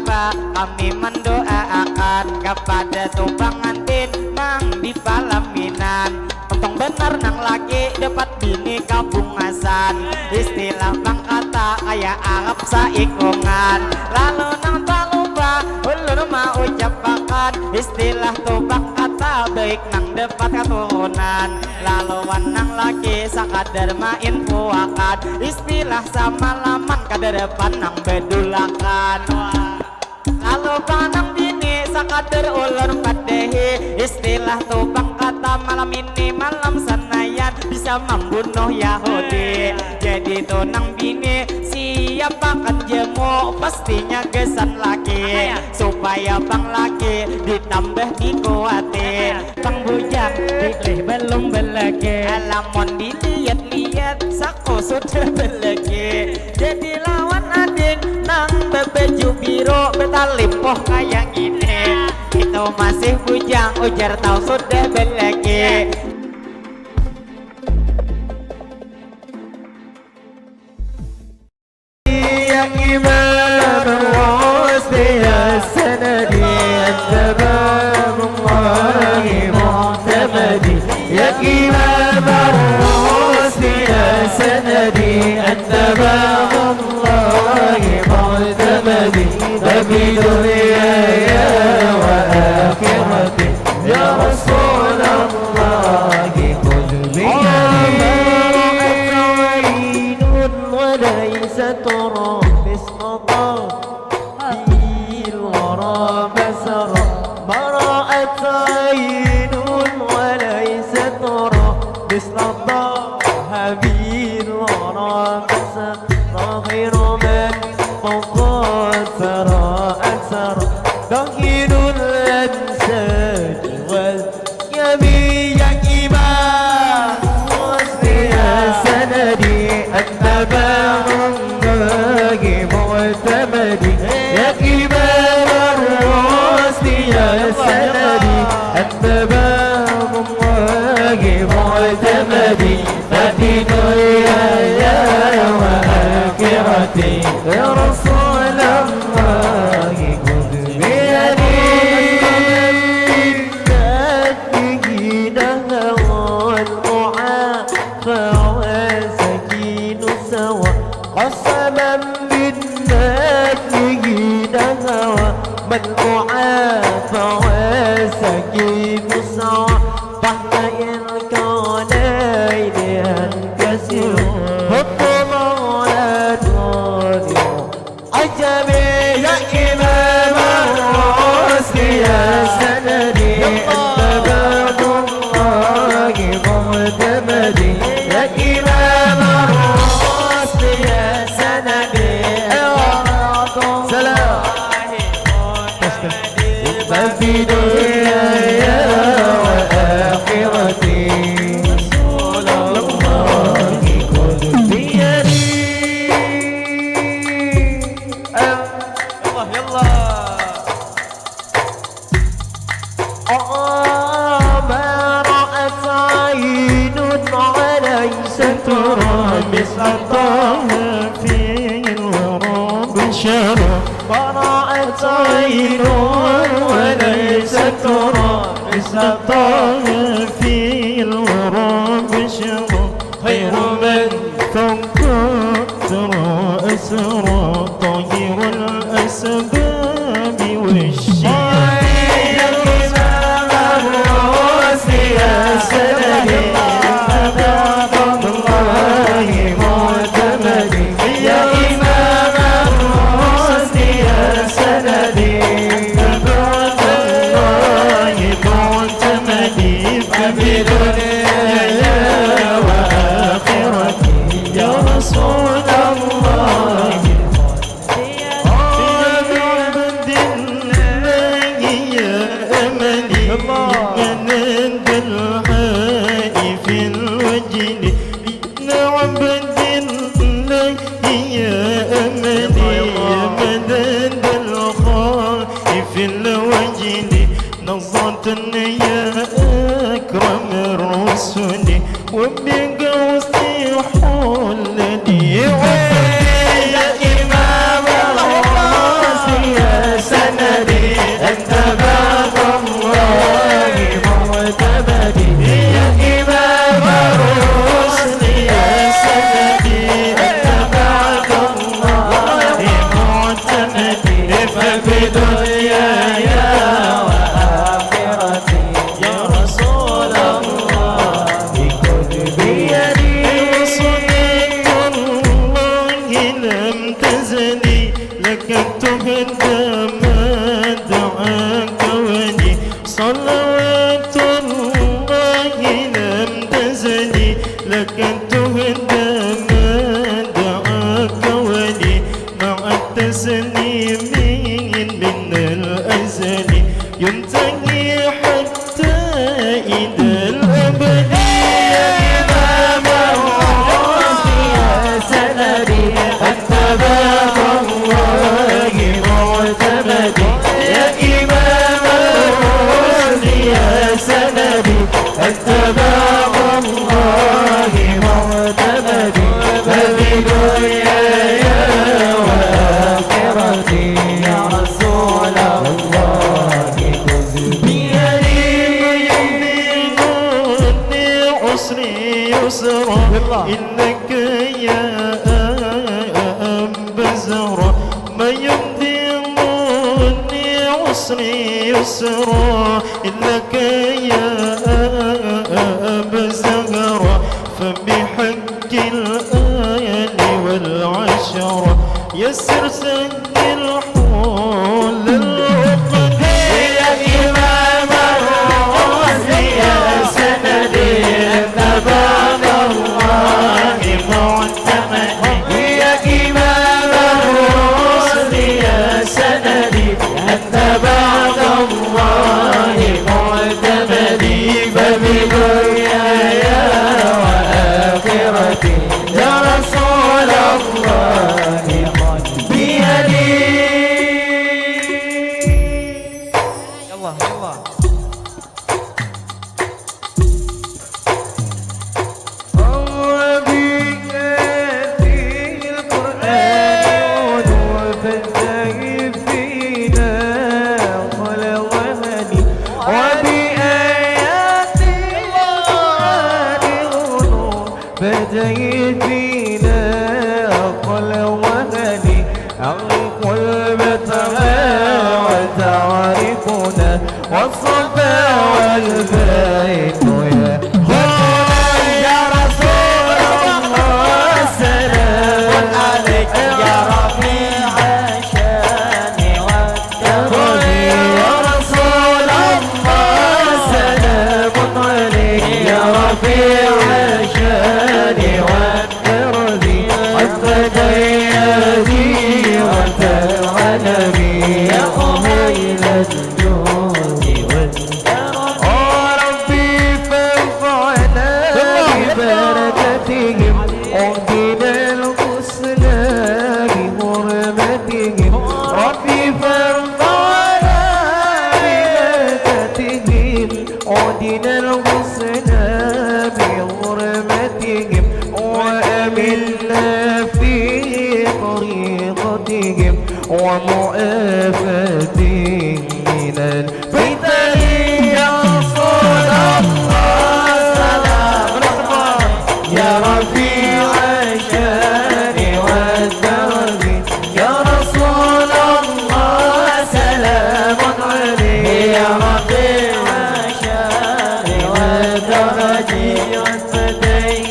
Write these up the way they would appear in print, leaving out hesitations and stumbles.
lupa kami mendoakan kepada tuh pengantin nang di palaminan. Untung bener nang laki dapat bini kabungasan. Istilah bang kata kayak Arab saikungan. Lalu nang tak lupa ulun mau ucapakan istilah tuh bang kata baik nang dapat keturunan. Lalu nang laki sakadar main puakan istilah sama laman kada depan nang bedulakan. Lalu panang bini sakadar ulun padehi istilah tuh bang kata malam ini malam senayan bisa membunuh Yahudi. Jadi tuh nang bini siapa kan jemu pastinya gesan laki supaya bang laki ditambah dikuati. Bang bujang pilih belum belagi lamun dilihat-lihat saku sudah belagi. Jadi lawan adik nang bebeju biru betalimpoh kayak gini itu masih bujang ujar tahu sudah belagi. يا إمام الرشد يا سندي أنت باب الله معتمدي. يا إمام الرشد يا سندي أنت باب الله معتمدي. ففي دنياي وآخرتي يا رسول الله خذ بيدي. وليس ترى مثل طه الورى بسرى. براءت عين وليس ترى مثل طه الورى بسرى. خير من فقد ثرى أثر دخيل الأنساج واليمين. يا إمام يا سندي أنت باب الله معتمدي. يا إمام الرشد يا سندي أنت باب الله معتمدي. ففي دنياي وآخرتي يا رسول الله خذ بيدي. به نهوى المعافى وسكين سوى. قسما بالنجم نهوى من معافى وسكين سوى. بعد إن كان ينكسر الضلالات عجبي. يا إمام الرشد يا سندي أنت باب الله معتمدي. يا إمام الرشد يا سندي سلام ففي دنياي وآخرتي رسول الله خذ بيدي. يلا ما رأت عين وليس ترى مثل طه في الورى بشرى. ما رأت عين وليس ترى مثل طه في الورى بشرى. خير من فوق ترى أسرى طاهر الأسباب والشيم. يا إمام الرشد يا سندي أنت باب الله معتمدي. يا إمام الرشد يا سندي أنت باب الله معتمدي. ففي دنياي وآخرتي يا رسول الله يا أكرم الرسل وبقوسي حلني. يا إمام الرسل يا معتمدي ففي دنياي وآخرتي يا رسول الله كن بيدي صديق الله لم تزلي لك تهدى ما دعاك ولي صلوات الله لم تزلي لك تهدى ما دعاك ولي مع التسليم من الأزل ينتهي حتى إلى الأبد يا إمام الرشد يا سندي أنت باب الله معتمدي يا إمام الرشد يا سندي أنت باب الله معتمدي فبدنياي وآخرتي يا رسول الله خذ بيدي يمني عسري يسرا إنك يا أبا زهرة ما يمضي عسري يسرا إنك يا أبا زهرة فبحق الآية والعشرة يسر سجل حول العقد يا إمام الرسل يا سندي أنت باب الله معتمدي يا إمام الرسل يا سندي أنت باب الله معتمدي فبدنياي وآخرتي يا رسول الله بيدي يلا يلا بديت فينا قل وهدي أنقل بتغى وتعرفنا والصفا والبيت يا رسول الله سلام عليك يا رفيع الشان والدرب يا رسول الله سلام عليك يا رفيع الشان والدرب والتديدي والتعلمي يا أهيل الجود والكرم ربي فانفعنا ببركتهم أهدنا الحسنى بحرمتهم ربي فانفعنا ببركتهم أهدنا الحسنى بحرمتهم وأمنا في طريقتهم ومؤافتهم من الفتن يا رسول الله سلام يا رفيع الشان والدرب يا رسول الله سلام عليك يا رفيع الشان والدرج والتدين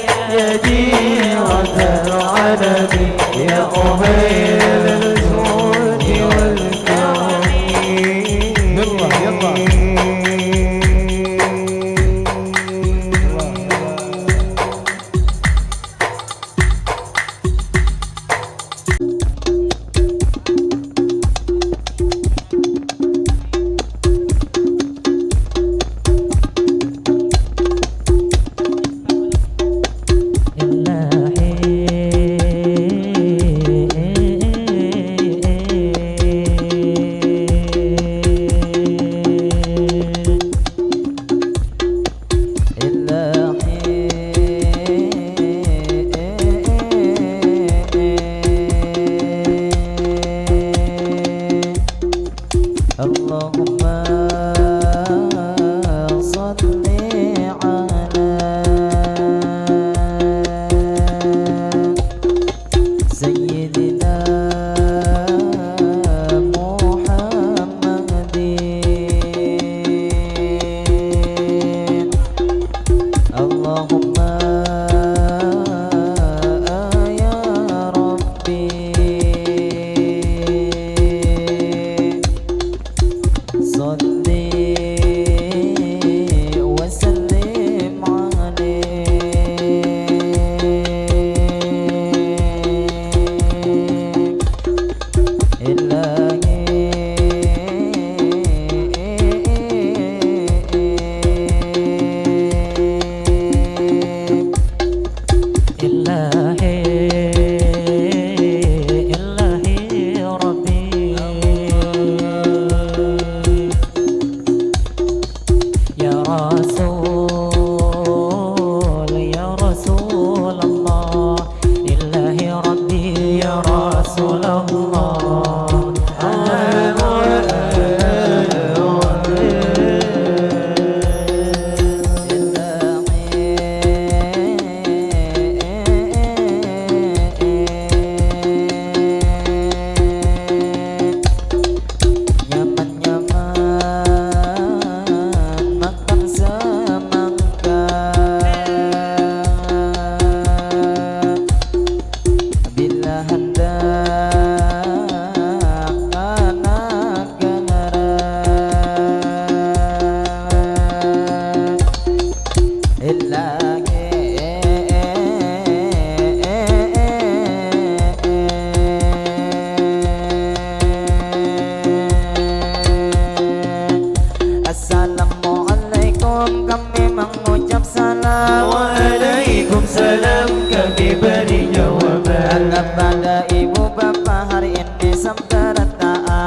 والتعلم يا أهيل الجود والكرم يلا يلا اللهم صل على سيدنا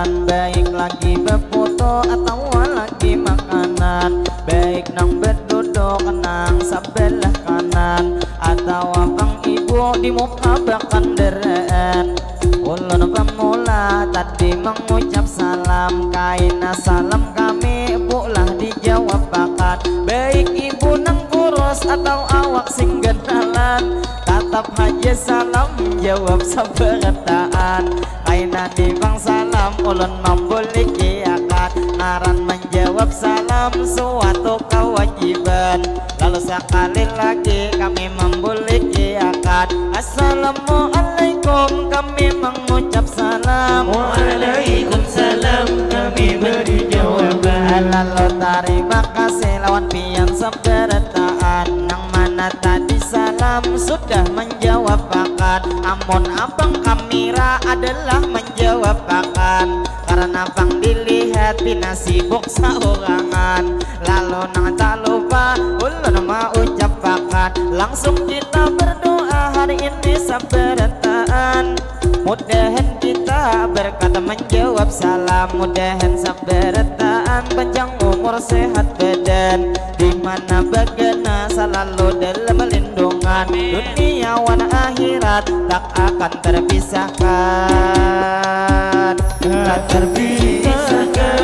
jalan, baik lagi berfoto atau lagi makanan, baik nang berduduk nang sebelah kanan, atau abang ibu di mukabakan deren. Ulun pemula tadi mengucap salam, kaina salam kami bulah dijawab bakat, baik ibu nang kurus atau awak sing gendalan, tatap haja salam jawab sabarataan. Kaina di bang salam ulun memboleh akad, naran menjawab salam suatu kewajiban. Lalu sekali lagi kami memboleh akad, assalamualaikum kami mengucap salam, Waalaikumsalam kami beri jawaban. lalu terima kasih lawan pian seberataan, nang mana tadi salam sudah menjawab akad, amun abang kamera adalah menjawab akan, karena bang dilihat pina sibuk saurangan. Lalu nang tak lupa ulun mau ucap akad, langsung kita berdoa hari ini sabarataan, mudahan kita berkata menjawab salam, mudahan sabarataan panjang umur sehat badan, dimana bagana selalu dalam lindungan, dunia wan akhirat tak akan terpisahkan, tak terpisahkan.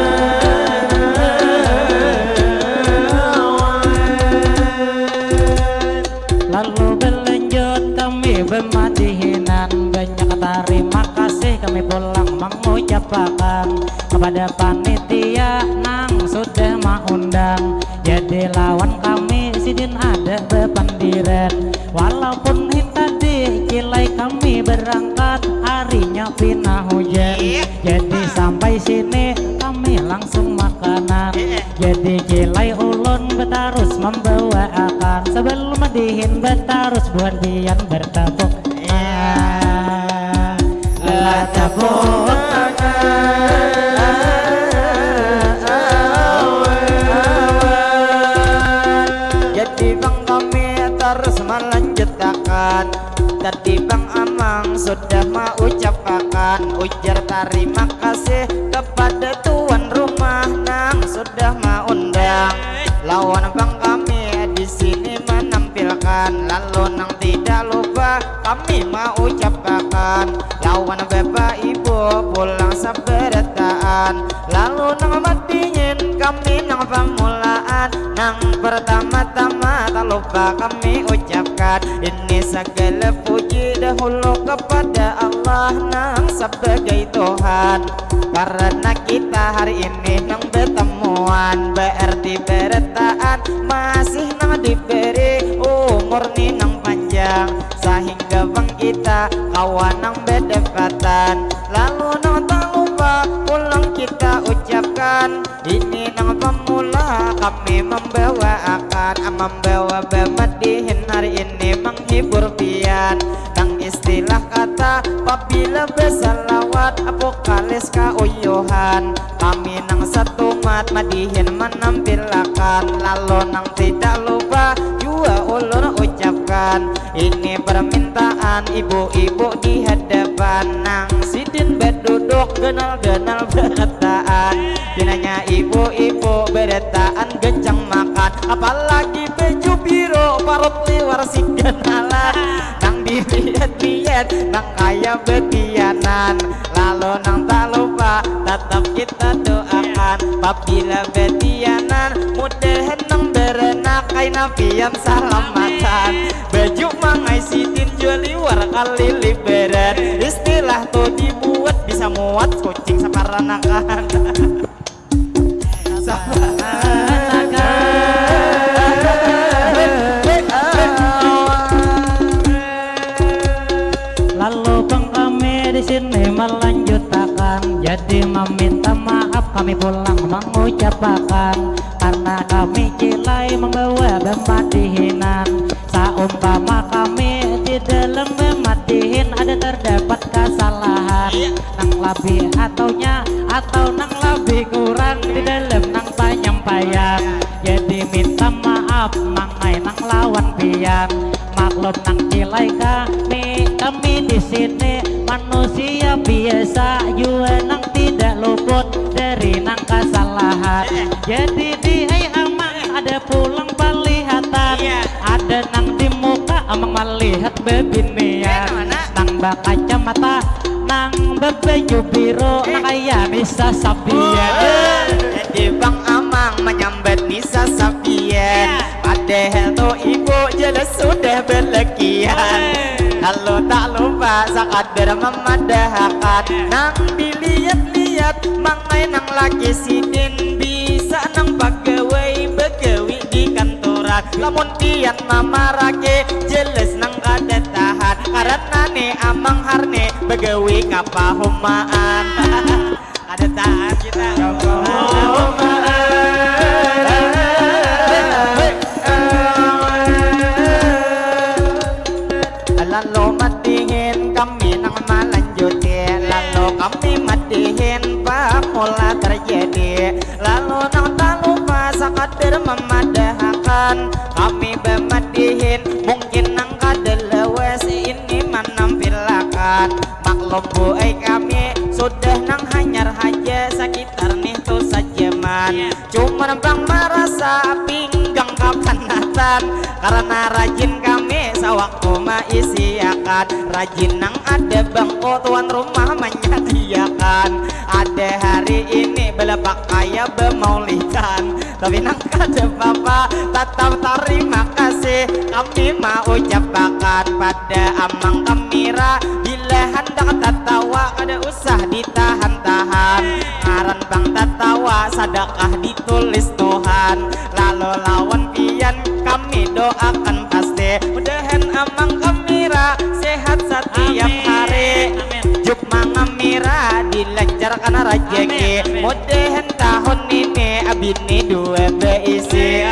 Lalu berlanjut kami bermadihinan, banyak terima kasih kami pulang mengucapkan kepada panitia nang sudah mengundang, jadi lawan kami sidin ada bepandiran, walaupun tadi kilai kami berangkat harinya pina hujan, jadi sampai sini kami langsung makanan, jadi kilai ulun betarus membawa akan, sebelum madihin betarus buat dian bertepuk Tepuk jadi bang kami terus melanjutkan, tadi bang Amang sudah mau ucapkan ujar terima kasih kepada tuan rumah nang sudah mau undang, lawan bang kami di sini menampilkan, lalu nang tidak lupa kami mau ucapkan lawan bapak ibu pulang sabarataan, lalu nang madihin kami nang pemulaan, nang pertama-tama tak lupa kami ucapkan ini segala puji dahulu kepada Allah nang sebagai Tuhan, karena kita hari ini nang bertemuan berarti berataan masih nang diberi umur ni nang panjang, sehingga bang kita kawan nang berdekatan, lalu nang tak lupa pulang kita ucapkan ini nang pemula kami membawa akan, membawa bermadihin hari ini menghibur pian, nang istilah kata apabila bersalawat apokalis kauyuhan, kami nang satu mat madihin menampilkan, lalu nang tidak lupa juga ulun ucapkan ini permintaan ibu-ibu di hadapan, nang sidin berduduk genal-genal berataan, dinanya ibu-ibu berataan gencang makan, apalagi baju biru parut liwar si genalan, nang dilihat-lihat nang kaya betianan, lalu nang tak lupa tetap kita doakan apabila betianan mudahan nang berenak kaina pian salamatan, baju mangai sidin jual liwar kali liberan, istilah tuh dibuat bisa muat kucing saparanakan. Lalu bang kami di sini melanjutkan, jadi meminta maaf kami pulang mengucapkan, karena kami kilai membawa bermadihinan, saumpama kami di dalam bermadihin ada terdapat kesalahan, nang lebih atau nang lebih kurang di dalam nang penyampaian, jadi minta maaf mangai nang lawan pian, maklum nang kilai kami di sini manusia biasa juga nang tidak lupa luput dari nang kesalahan. Jadi di amang ada pulang pelihatan, ada nang di muka amang melihat bebinian, nang kacamata nang berbaju biru nang kaya Nisa Sabian. Jadi Bang Amang menyambut Nisa Sabian, padahal tuh ibu jelas sudah berlekian. Kalau tak lupa sakadar memadahkan, nang dilihat-lihat mangai nang laki sidin bisa nang pegawai begawi di kantoran. Lamun tian mamarake jelas nang kada tahan, karena ne amang harne begawi kapahumaan. Ada tahan kita lalu matihin kami nang melanjutin, lalu kami matihin pamula terjadi, lalu nang tak lupa sakadar memadahkan, kami bematihin mungkin nang kadelewas ini menampilakan. Maklum bu kami sudah nang hanyar haja sekitar nih tuh sajaman, cuma bang merasa pinggang kapanatan, karena rajin kami sawaktu maisiakan, rajin nang ada bangko tuan rumah menyediakan. Ada hari ini belapak kaya bemaulikan, tapi nang kada bapak tetap terima kasih kami mau ucapkan pada amang kamera, bila hendak tertawa kada usah ditahan-tahan, ngaran bang tertawa sadakah ditulis Tuhan. Lalu lawan pian kami doakan pasti, mudahan amang kamera sehat setiap hari, juk mangamira dilancarkan rezeki, mudahan tahun ini abini dua beisi.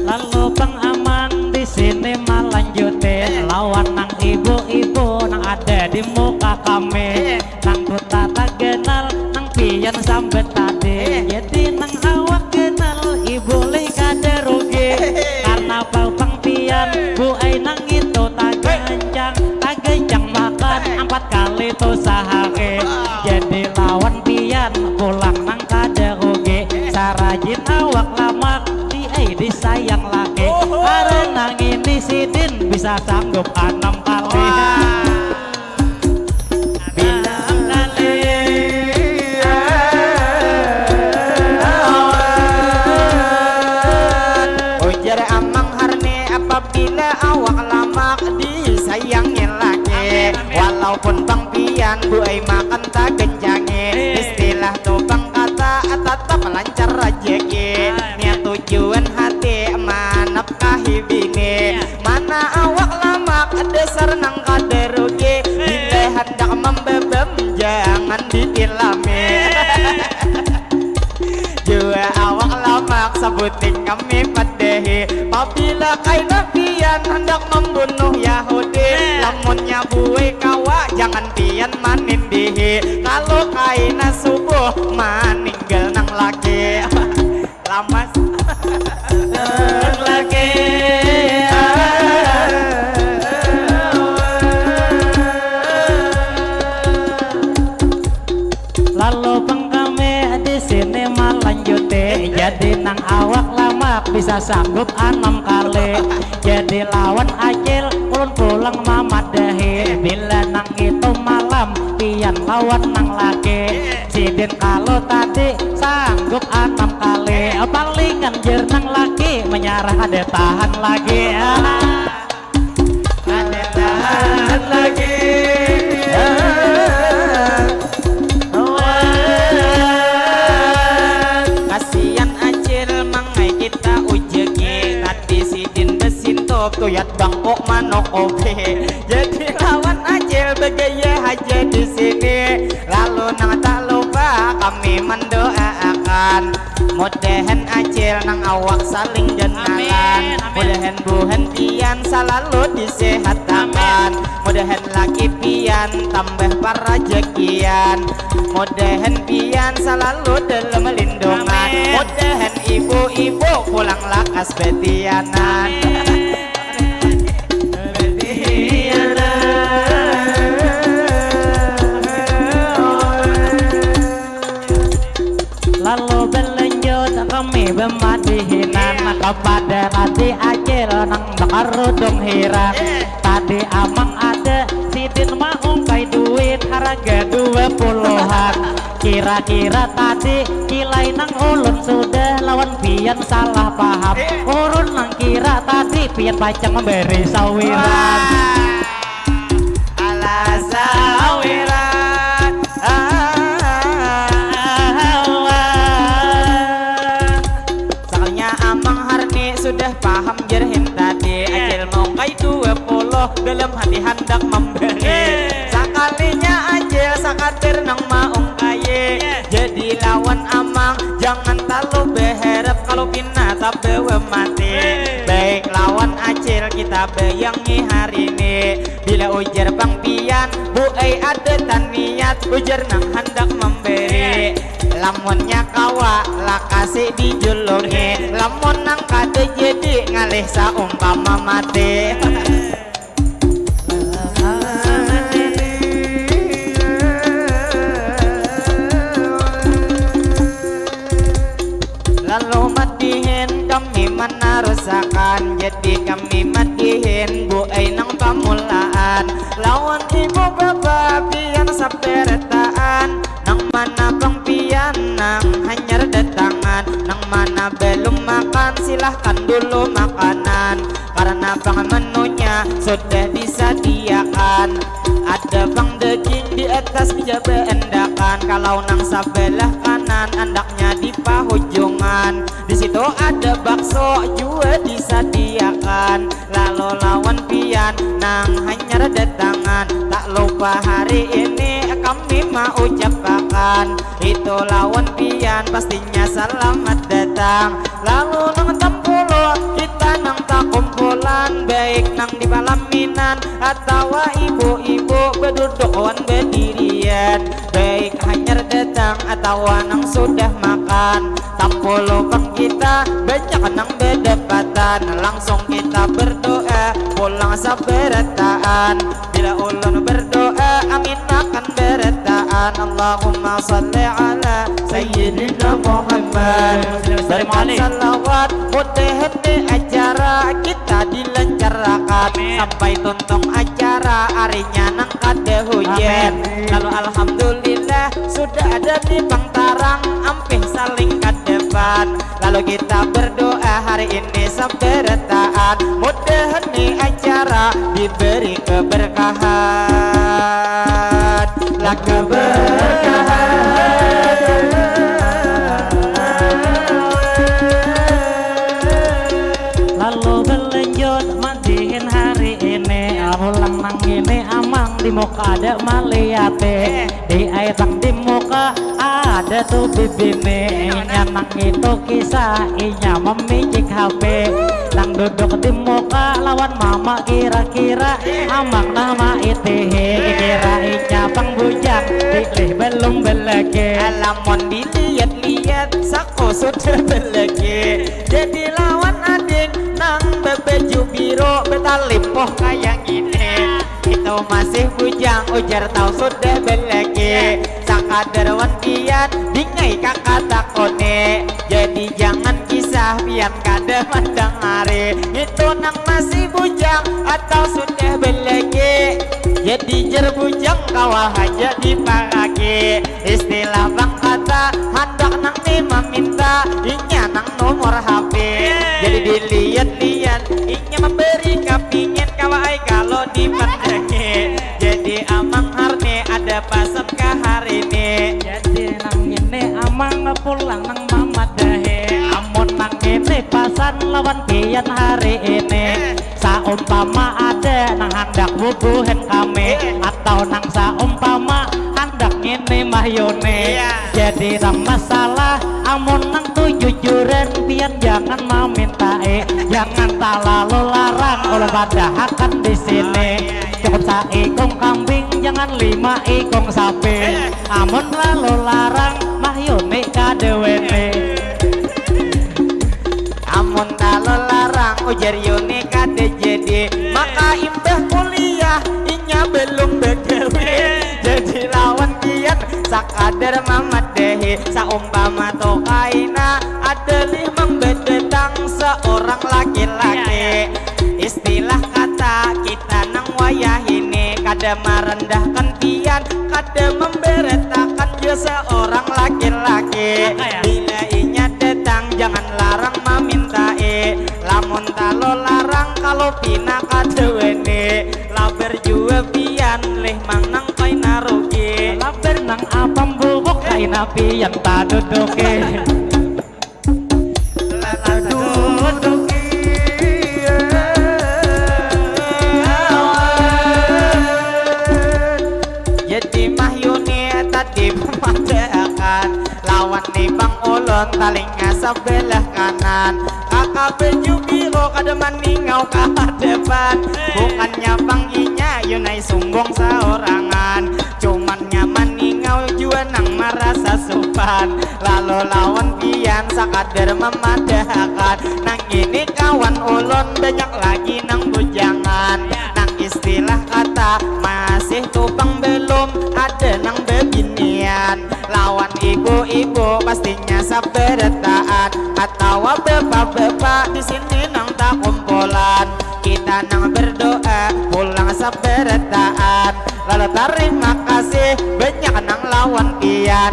Lalu Bang Amang di sini melanjutin, lawan nang ibu-ibu nang ada di muka kami, nang kuta tak kenal nang pian sampai tadi. Jadi nang awak kenal ibu lih kada rugi, karena bang pian bu nang itu tak gencang makan 4 kali tuh sehari. Jadi lawan pian pulang nang kada rugi, sarajin awak lama disayang lagi, karena ini sidin bisa sanggup 6 kali. Ujar amang harne apabila awak lama disayangin lagi, walaupun bang pian bu makan tak genjangi, istilah tuh bang kata tetap lancar rezeki, niat tujuan hati manapkahi bini, mana awak lama dasar nang kada rugi, bila hendak membebem jangan ditilami. Jua awak lama sebutin kami padehi, apabila kaina pian hendak membunuh Yahudi, lamunnya buai kawa jangan pian manindihi, kalau kaina subuh maninggal nang laki. Lamas lagi lalu bang kami di sini melanjuti, jadi nang awak lama bisa sanggup 6 kali. Jadi lawan acil pulang mamadahi, bila nang itu malam pian lawan nang laki, sidin kalau tadi sanggup 6 kali, palingan jernang laki menyarah ada tahan lagi. ada tahan lagi. Kasian acil mangai kita ujegi, tadi sidin besintop tuyat bangkok manok obe, jadi lawan acil begaya aja di sini. Lalu nang tak lupa kami mendoakan, mudahan acil nang awak saling jenakan, mudahan buhan pian selalu disehatkan, mudahan laki pian tambah parajekian, mudahan pian selalu dalam lindungan, mudahan ibu-ibu pulang lakas betianan. Lalu berlanjut kami bermadihinan kepada Tadi Acil nang bakar rudung hiran. Tadi amang ada sidin maung kai duit harga 20-an. Kira-kira tadi kilai nang ulun sudah lawan pian salah paham. Urun nang kira tadi pian pacang memberi sawiran. Ala sawiran. Sudah paham jerhin tadi Acil mau kai 20 dalam hati hendak memberi. Sekalinya Acil sakatir nang maung kaye. Jadi lawan amang jangan terlalu berharap kalau pina tak bawa mati. Baik lawan Acil kita bayangi hari ini. Bila ujar bang pian bu ada taniat ujar nang hendak memberi. Lamunnya kawa lah kasih dijulungi, lamun nang kade jadi ngalih saumpama mati. Lalu matihin kami menarusakan, jadi kami matihin bu nang pamulaan. Lawan ibu bapak pian saperetaan, nang mana bang pian nang hanyar datangan, nang mana belum makan silahkan dulu makanan, karena bang menunya sudah disediakan. Ada bang daging di atas meja beendakan, kalau nang sebelah kanan andaknya di pahujungan. Di situ ada bakso juga disediakan. Lalu lawan pian nang hanyar datangan, tak lupa hari ini kami mau ucapkan itu lawan pian pastinya selamat datang. Lalu nang tempulo kita nang tak kumpulan, baik nang di palaminan atau ibu-ibu berduduk wan berdirian, baik hanyar datang atau nang sudah makan. Tempulo bang kita banyak nang berdapatan, langsung kita berdoa pulang saberataan. Bila ulun berdoa amin akan berataan. Allahumma salli ala Sayyidina Muhammad. Berkat salawat mudahan di acara kita dilancarkan sampai tuntung acara harinya nang kada hujan. Lalu alhamdulillah sudah ada di Bangtarang ampih saling ke depan. Lalu kita berdoa hari ini saberataan, mudahan di acara diberi keberkahan, lah keberkahan. Lalu berlanjut mandihin hari ini, ulang nang ini amang di muka ada maliate, di air tang di muka ada tuh bibine. Nang itu kisah inya memijik HP, nang duduk di muka lawan mama kira-kira amang nama itihe, kira inya pang bujang pilih belum belege. Alamon dilihat-lihat sako sudah belege, jadi lawan adik nang bebeju biro betalipoh kayak gini. Itu masih bujang ujar tahu sudah belege, sakadar wan pian dingai kakak takone. Jadi jangan kisah pian kada mandang hari, itu nang masih bujang atau sudah belege. Jadi jer bujang kawal aja dipagake, istilah bang kata hendak nang meminta inya nang nomor HP. Jadi dilihat-lihat inya memberi kepingin kawai kalau dipandangin. Jadi amang harne ada pasat ke hari ini. Jadi nang ini amang pulang nang mama dahe, amun nang ini pasan lawan pian hari ini. Saumpama ada nang hendak bubuhan kami, atau nang saumpama hendak ini mahyone. Jadi jadi rang masalah amun nang tu jujuran pian jangan meminta jangan tak lalu larang oleh pada akan di sini cukup saikong kambing jangan 5 ikong sapi amun lalu larang mah yone kadewene amun lalu larang ujar yone kade jadi maka imbah kuliah inya belum bedewe jadi lawan kian sakadar mamadehi saumpama tokaina ada 5 bedetang seorang laki-laki istilah kata kita nang wayah ini kada merendahkan pian kada memberitakan dia seorang laki-laki bila inya datang jangan larang meminta lamun talo larang kalau pina kada wene laber jua pian leh manang koi narugi laber nang apam bubuk kaina pian tak duduke jadi mahyuni tadi memadakan lawan nih bang ulun talingnya sebelah kanan kakak baju biru kada maningau ke depan bukannya bang inya yunai sumbong seorangan cuman nyaman ningau jua nang merasa sopan lalu lawan pian sakadar memadakan nang ini kawan ulun banyak lagi nang bujangan nang istilah kata masih tupang belum ada nang bebinian lawan ibu-ibu pastinya saberataan atau bapak-bapak di sini nang tak kumpulan kita nang berdoa pulang saberataan lalu terima kasih banyak nang lawan pian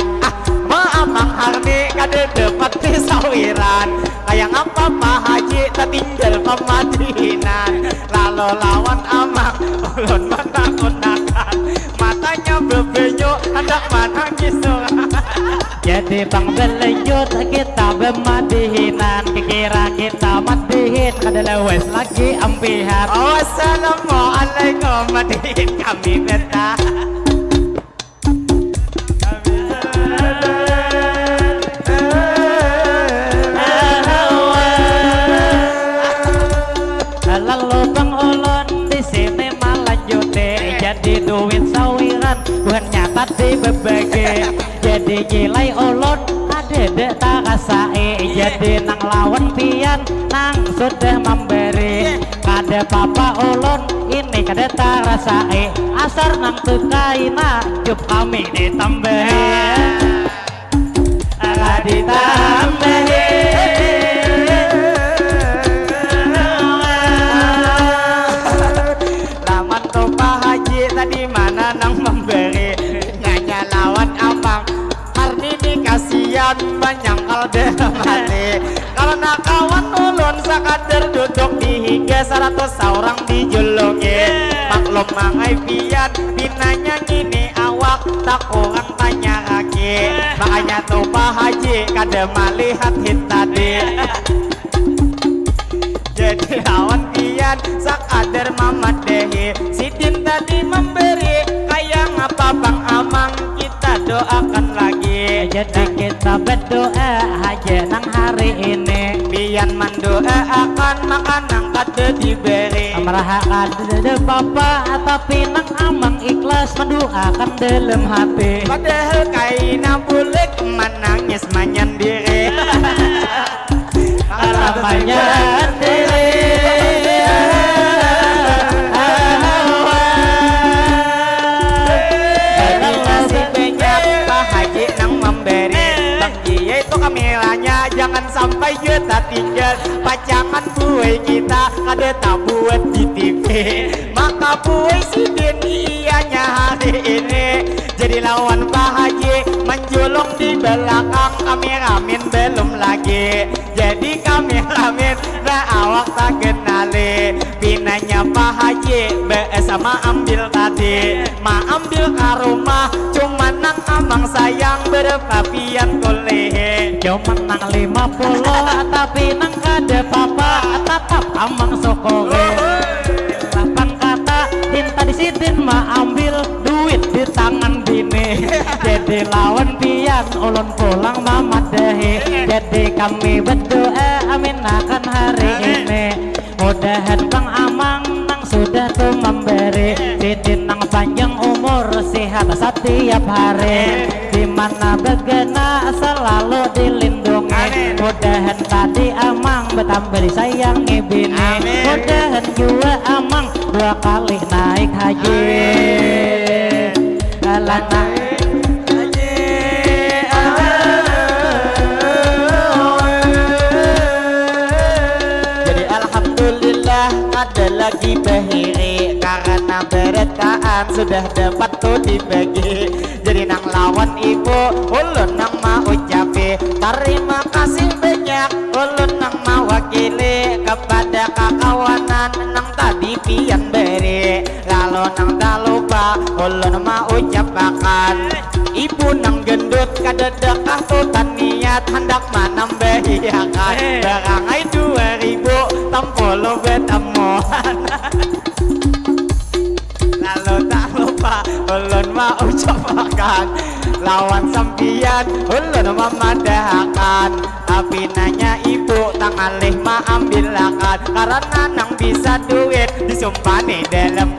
maamang harni kada dapat disawiran kayak ngapa Pak Haji tertinggal pemadinan lalu lawan amang ulun menakut-nakut matanya bebenyo hendak menangis jadi bang berlanjut kita bermadihinan kira kita madihin kada lewes lagi ampihan Assalamualaikum madihin kami beta lalu bang ulun di sini malah jute jadi duit sawiran bukan nyata di berbagi jadi gilai ulun ada dek tak kasai jadi nang lawan pian nang sudah memberi kada papa ulun ini kada tak rasai asar nang tukaina jup kami ditambahi ala ditambahi di mana nang memberi nanya lawan amang hari ini kasihan menyangkal dalam hati kalau nak kawan ulun sakadar duduk di hingga 100 orang dijuluki maklum mangai pian binanya ngini awak tak kurang tanya lagi makanya tuh Pak Haji kada melihat hit tadi jadi lawan pian sakadar mamadehi sidin tadi memberi kayak ngapa bang amang kita doakan lagi jadi kita berdoa aja nang hari ini pian mendoakan makanan kada diberi merahakan de papa tapi nang amang ikhlas mendoakan dalam hati padahal kaina bulik menangis menyendiri alamanya diri kasih banyak Pak Haji nang memberi bang Jie itu kameranya jangan sampai kita tinggal pacangan buai kita kada tak buat di TV maka buai sidin ianya hari ini jadi lawan Pak Haji menjulung di belakang kameramen belum lagi jadi kameramen nah awak tak kenali pinanya Pak Haji sama ambil tadi ma ambil ke rumah cuma nang amang sayang berpapian kuliah cuma nang 50 tapi nang kada papa tetap amang sokore lapang kata dinta di sidin ma ambil duit di tangan bini jadi lawan pian sampian ulun pulang memadahi. Jadi kami berdoa amin akan hari ini. Mudahan Bang Amang nang sudah tuh memberi Didin nang panjang umur sehat setiap hari. Dimana begena selalu dilindungi. Mudahan tadi Amang bertambah disayangi bini. Mudahan juga Amang 2 kali naik haji. Alana jadi alhamdulillah ada lagi bahiri karena beretaan sudah dapat tuh dibagi. Jadi nang lawan ibu ulun nang mau ucapi terima kasih banyak ulun nang mewakili kepada kakawanan nang tadi pian beri. Lalu nang tak lupa ulun mau ucapakan ibu nang gendut kadedekah tuh niat hendak menambahiakan berangai 2000 tampolo betemuan. Lalu tak lupa ulun mau ucapakan lawan sampian ulun memadahkan. Tapi nanya ibu tang alih ma ambilakan karena nang bisa duit disumpani dalam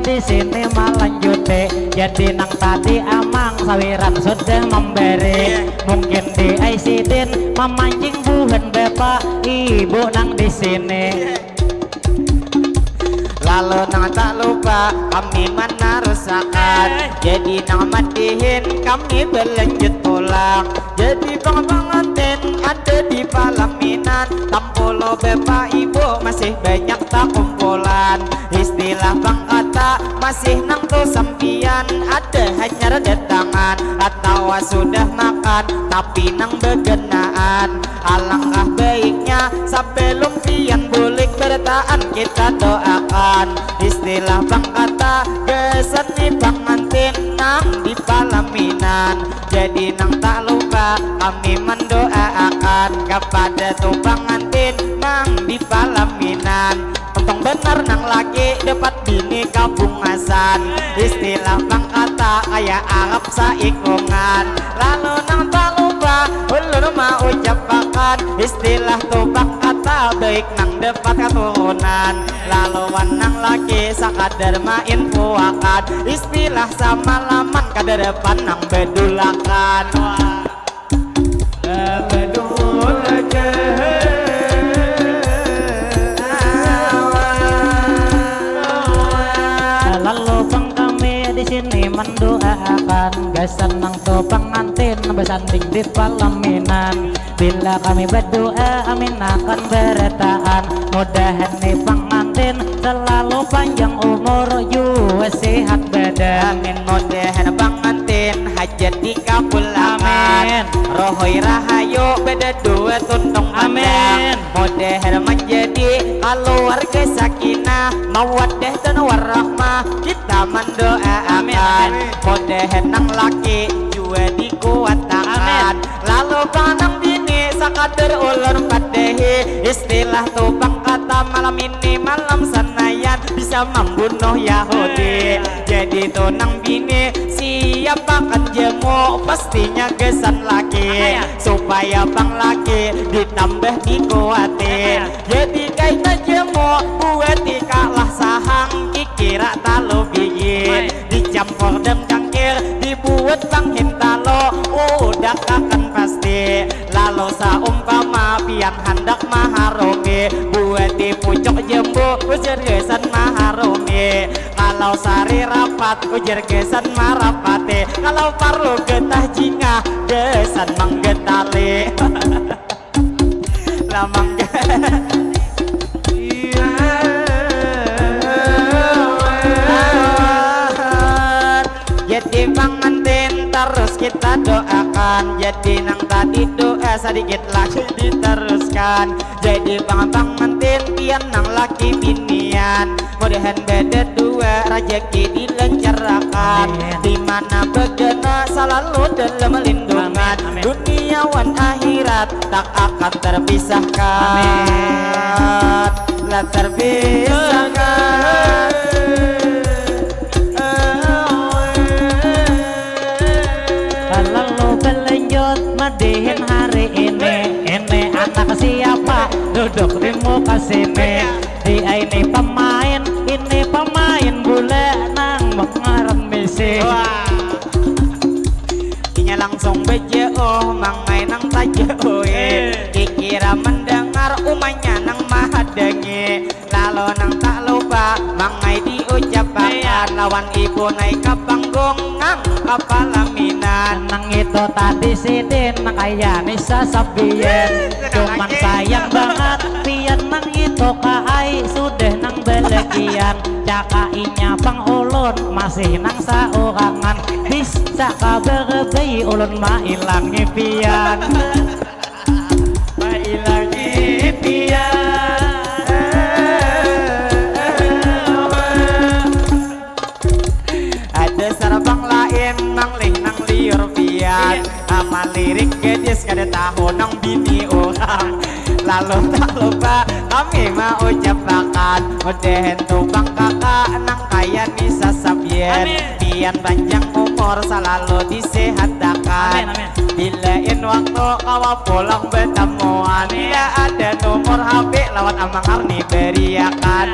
di sini melanjuti. Jadi nang tadi Amang sawiran sudah memberi. Mungkin di Aisidin memancing buhan bapak ibu nang di sini. Lalu nang tak lupa kami menarusakan. Jadi nang madihin kami berlanjut pulang. Jadi pengantin ada di Palaminan Tampulo bapak ibu masih banyak tak kumpulan. Istilah bang kata masih nang tuh sampian ada hanya redatangan atau sudah makan tapi nang begenaan. Alangkah baiknya sebelum pian bulik bertahan kita doakan. Istilah bang kata gesan nih pengantin nang di Palaminan. Jadi nang tak lupa kami mendoakan kepada tuh pengantin nang di Palaminan. Untung bener nang laki dapat bini kabungasan. Istilah bang kata kayak Arab saikungan. Lalu nang tak lupa ulun mau ucapakan istilah tuh bang kata baik nang dapat keturunan. Lalu nang laki sakadar main puakan istilah sama laman kada depan nang bedulakan. Lalu bang kami di sini mendoakan gasan nang tuh pengantin bersanding di Palaminan. Bila kami berdoa amin akan bertahan. Mudahan nih pengantin selalu panjang umur juga sehat badan. Amin mudahan pengantin hajat dikabulkan. Rohoi rahayu beda 2 tuntung pandang. Mudahan menjadi keluarga sakinah mawaddah dan warahmah kita mendoakan. Mudahan nang laki juga dikuatkan. Lalu panang bini sakadar ulur padahi istilah tuh bang kata malam ini malam senayan bisa membunuh Yahudi. Jadi tuh nang bini siap akan jemu pastinya gesan laki supaya bang laki ditambah dikuatin. Jadi kaita jemu buat dikalah sahang kikira talo biji dicampur dan cangkir dibuat bang hintalo udah akan pasti. Lalu saumpama pian hendak maharumi buat di pucuk jembu ujar gesan maharumi. Kalau sari rapat ujar gesan marapate. Kalau parlo getah jingah gesan manggetali. Lamang jadi pengantin terus kita doakan. Jadi nang tadi doa dua sedikit lagi diteruskan. Jadi bang pengantin pian nang laki binian, mudahan beda dua rezeki dilancarkan. Di mana begena selalu dalam lindungan, duniawan akhirat tak akan terpisahkan. Lah terpisahkan. Lalu berlanjut madihin hari ini anak siapa duduk di muka sini. Dia ini pemain bule nang mengarang misi. Inya langsung beje mangai nang taje kikira mendengar umanya nang mahadengi. Lalu nang tak lupa mangai diucapkan, lawan ibu naik ke panggung nang kapalaminan. Nang itu tadi sidin kaya nisa sabien, cuman sayang banget pian nang itu kaai sudah nang belegian. Cakainya bang ulun masih nang saurangan, bisa kaberebei ulun mailangi pian. Mailangi pian. Ada sarabang lain nang lih nang liur pian, ama lirik gadis kada tahu nang bini orang. Lalu tak lupa kami mau ucapkan, mudahan tumpang kakak nang kaya nisa sabien, pian panjang umur selalu disehatkan. Bilain waktu kawa pulang bertemuan, bila ada nomor HP lewat amang Arni beriakan.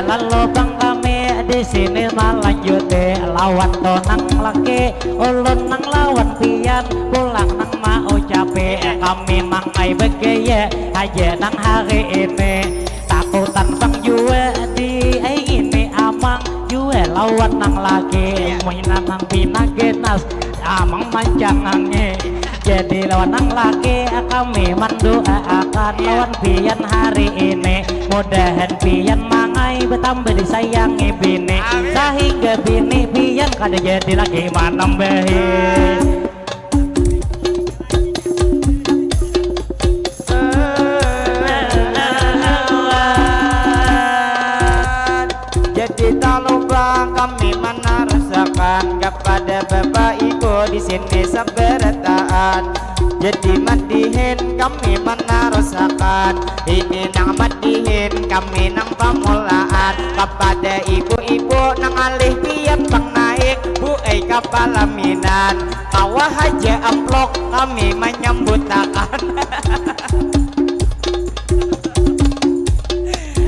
Lalu bang kami di sini melanjut lawan tonang laki ulun nang lawan pian, pulang nang mau capek kami mangai begaya aja nang hari ini. Takutan bang jua di ini amang jua lawan nang laki mainan nang pinagenas amang manjangannya. Jadi lawan nang laki kami mendoakan lawan pian hari ini, mudahan pian mangai betambah disayangi bini, sehingga bini pian kada jadi lagi manambahi. Jadi tak lupa kami menarasakan kepada bapak ibu di sini sabarataan. Jadi madihin kami menarasakan, ini nang madihin kami nang pamulaan. Kepada ibu-ibu nang alih pian bang naik buai kapalaminan, kawah haja amplok kami menyambutakan.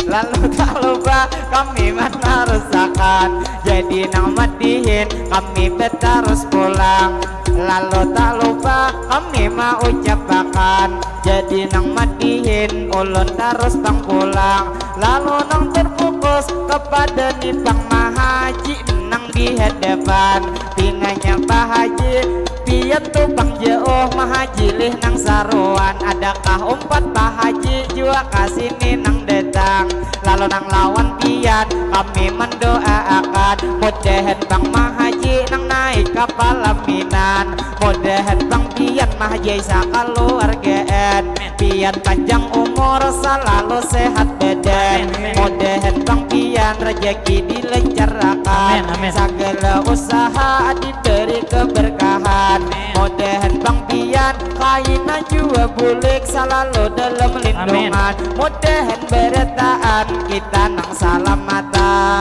Lalu tak lupa kami menarusakan, jadi nang madihin kami betarus pulang. Lalu tak lupa kami mau ucapkan, jadi nang madihin ulun terus bang pulang. Lalu nang terfokus kepada ni bang mahaji nang di hadapan, tinganya Pak Haji pian tu bang jauh mahaji lih nang saruan. Adakah umpat Pak Haji jua kasini nang datang. Lalu nang lawan pian kami mendoakan, mudahan bang mahaji nang naik kapal laminan, mudahan bang pian mahaji sakaluargaan, pian panjang umur selalu sehat badan, mudahan bang pian rezeki dilancarkan, segala usaha diberi keberkahan, mudahan bang pian kaina jua bulik selalu dalam lindungan, mudahan bertaan kita nang salamatan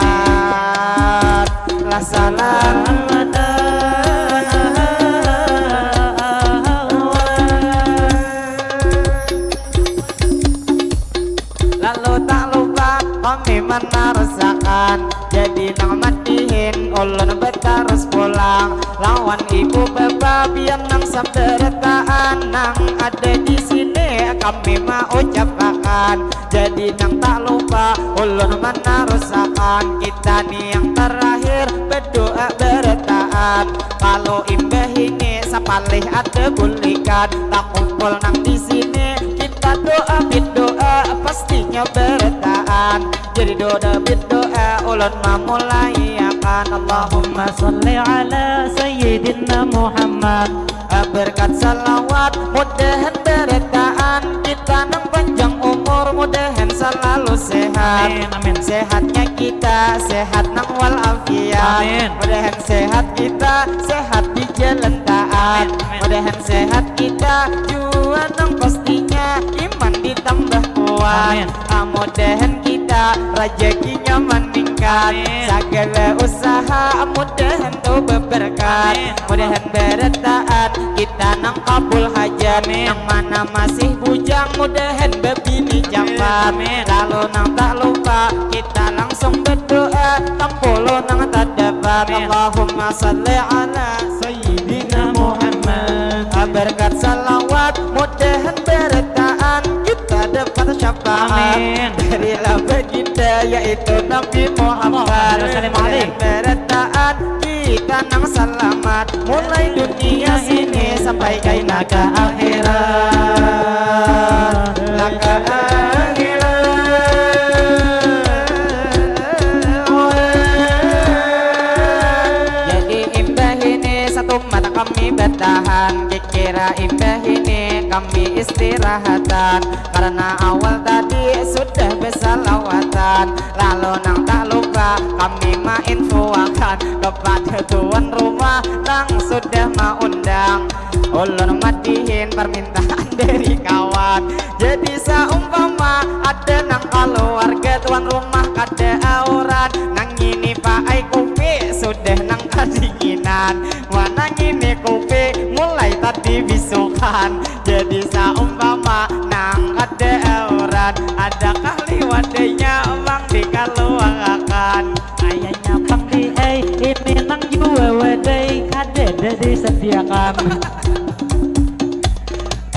lah salamatan. Lalu tak lupa kami menarasakan, jadi nang madihin ulun betarus pulang. Lawan ibu bapak biar nang sabdarataan nang ada di sini kami mau ucapkan, jadi nang tak lupa ulun menarasakan. Kita nih yang terakhir berdoa bertaan, kalau imbah ini sapalih ada bulikan, tak kumpul nang di sini kita doa berdoa pastinya bertaan. Jadi doa ulun memulai akan Allahumma Salli ala Sayyidina Muhammad. berkat salawat mudahan bertaan kita nang panjang umur mudahan selalu sehat. Amin, amin. Sehatnya kita sehat nang walafiat. Amin. Mudahan sehat kita sehat di jalan taat. Amin, amin. Mudahan sehat kita jua nang pastinya iman ditambah kuat. Amin. Mudahan kita rezekinya meningkat. Amin. Segala usaha mudahan tuh berberkat. Amin. Mudahan bertaat kita nang kabul hajat. Amin. Yang mana masih bujang mudahan bebini cepat. Amin. Lalu nang tak lupa kita langsung berdoa tampolo nang tak dapat. Amin. Allahumma salli ala Sayyidina Muhammad. Berkat salawat mudahan bertaan kita dapat syafaat. Amin. Dari lamba kita yaitu Nabi Muhammad. Muhammad. Bertaan kita nang selamat mulai dunia sini sampai kaina ke akhirat. Laka jadi imbah ini satu mata kami bertahan. Kira imbah ini kami istirahatan karena awal tadi sudah bersalawatan. Lalu nang tak lupa kami mainfoakan kepada tuan rumah nang sudah mengundang ulun madihin permintaan dari kawan. Jadi seumpama ada nang keluarga tuan rumah kada aurat nang ini pakai kopi sudah nang kedinginan. Mana ini kopi mulai tadi bisukan. Jadi seumpama nang ada aurat ada kali wadahnya bang dikaluangkan. Ayahnya Bang di ini nang jua wadai kada disediakan.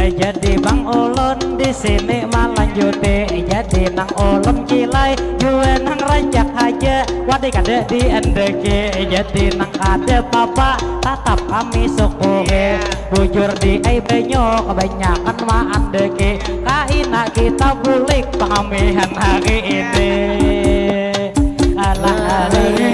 Jadi Bang Ulun di sini melanjuti. Jadi nang ulun kilai jua nang rancak aja wadai kada diendeki. Jadi nang kada papa tetap kami syukuri. Bujur di benyo kebanyakan maandeki. Kaina kita bulik pengamihan hari ini. Alah hari ini.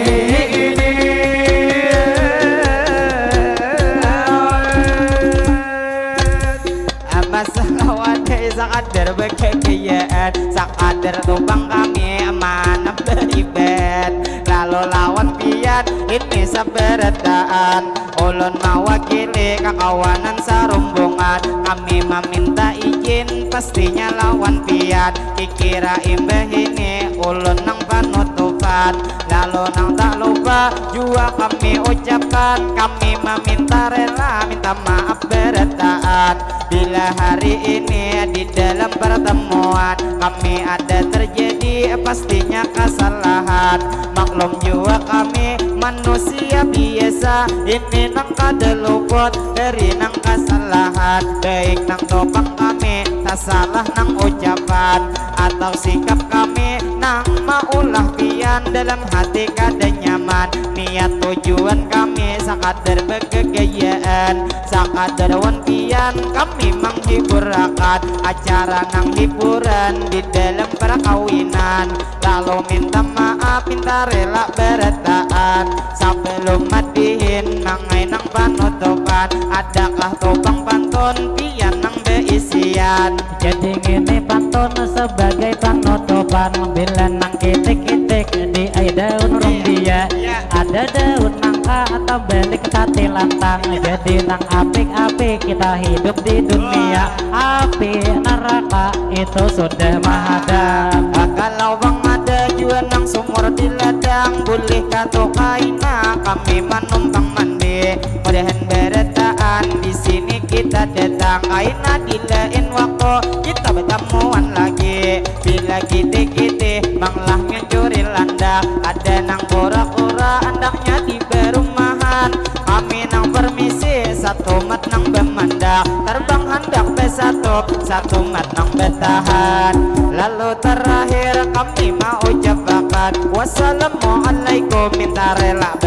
Masalah wadai sakadar berkekayaan sakadar tumpang kami amanah beribad. Lalu lawan pian ini sabarataan ulun mewakili kakawanan sarumbungan. Kami meminta izin pastinya lawan pian. Kikira imbah ini ulun nang panutupan. Lalu nang tak lupa jua kami ucapkan kami meminta rela minta maaf berataan. Bila hari ini di dalam pertemuan kami ada terjadi pastinya kesalahan. Maklum juga kami manusia biasa ini nang kada luput dari nang kesalahan. Baik nang topang kami tak salah nang ucapan atau sikap kami nang maulah pian dalam hati kada nyaman. Niat tujuan kami sakadar berkegayaan sakadar wan pian kami menghibur akan acara nang hiburan di dalam perkawinan. Lalu minta maaf minta rela berataan sebelum madihin mangai nang panutupan. Adakah topang pantun pian nang beisian. Jadi ngini pantun sebagai panutupan. Bila nang kitik-kitik di daun rumbia ada daun nangka atau balik tati lantang. Jadi nang apik-apik kita hidup di dunia. Api neraka itu sudah mahadam. Kalau bang ada juga nang sumur di ladang boleh kata kaina kami menumpang mandi. Mudahan berataan di sini kita datang kaina di lain waktu kita bertemuan lagi. Bila kita manglah mencuri landak ada nang pura-pura andaknya di perumahan. Kami nang permisi satu mat nang bemandak terbang hendak satu mat nang bertahan. Lalu terakhir kami mau ucapkan wassalamualaikum minta rela